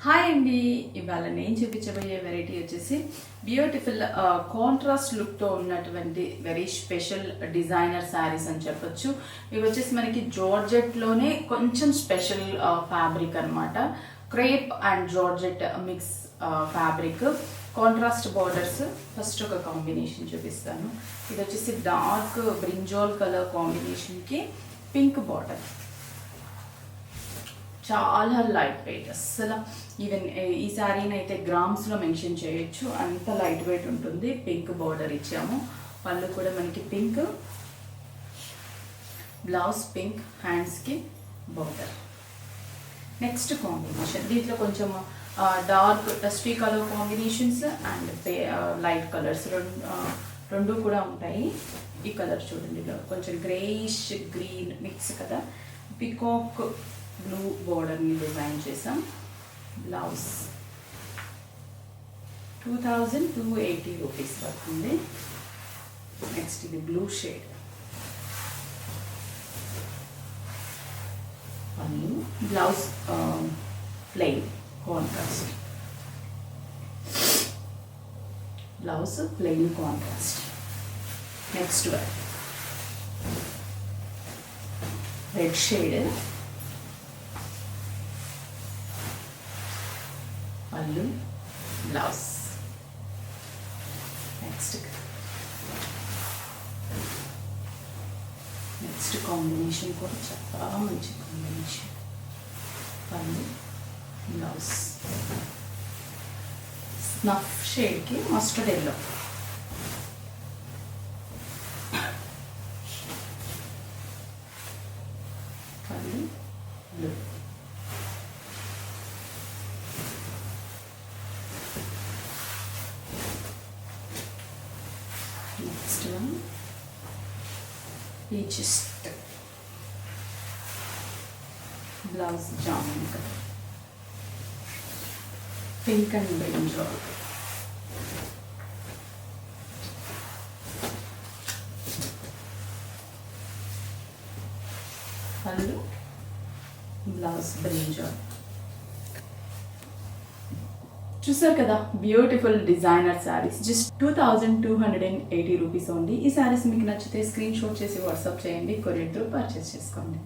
Hi అండి, ఇవాళ నేను చూపించబోయే వెరైటీ వచ్చేసి బ్యూటిఫుల్ కాంట్రాస్ట్ లుక్తో ఉన్నటువంటి వెరీ స్పెషల్ డిజైనర్ శారీస్ అని చెప్పొచ్చు. ఇవి వచ్చేసి మనకి జార్జెట్లోనే కొంచెం స్పెషల్ ఫ్యాబ్రిక్ అనమాట. Crepe and georgette mix fabric, contrast borders. First ఒక కాంబినేషన్ చూపిస్తాను. ఇది వచ్చేసి డార్క్ బ్రింజాల్ కలర్ కాంబినేషన్కి పింక్ బార్డర్. చాలా లైట్ వెయిట్, అస్సలు ఈవెన్ ఈ శారీని అయితే గ్రామ్స్లో మెన్షన్ చేయొచ్చు, అంత లైట్ వెయిట్ ఉంటుంది. పింక్ బార్డర్ ఇచ్చాము. పళ్ళు కూడా మనకి పింక్, బ్లౌజ్ పింక్, హ్యాండ్స్కి బార్డర్. నెక్స్ట్ కాంబినేషన్, దీంట్లో కొంచెం dark dusty colour combinations and light colours రెండు కూడా ఉంటాయి. ఈ కలర్ చూడండి, కొంచెం గ్రేయిష్ గ్రీన్ మిక్స్ కదా. పికాక్ బ్లూ బోర్డర్ని డిజైన్ చేసాం. బ్లౌజ్ 2280 రూపీస్ పడుతుంది. నెక్స్ట్ ఇది బ్లూ షేడ్. పళ్ళు, blouse plain contrast. Blouse plain contrast. Next red shade. పళ్ళు, బ్లౌజ్. నెక్స్ట్ కాంబినేషన్ కూడా చాలా మంచి కాంబినేషన్. పళ్ళు, బ్లౌజ్. స్నఫ్ షేడ్కి మస్టర్డ్ ఎల్లో. పళ్ళు, blue. Next one peaches. Blouse jamun colour, pink and brinjal. పళ్ళు, బ్లౌజ్ బ్రింజాల్. చూసారు కదా, beautiful designer saris. Just 2280 rupees only. ఈ శారీస్ మీకు నచ్చితే స్క్రీన్ షాట్ చేసి వాట్సాప్ చేయండి, కొరియర్ త్రూ పర్చేస్ చేసుకోండి.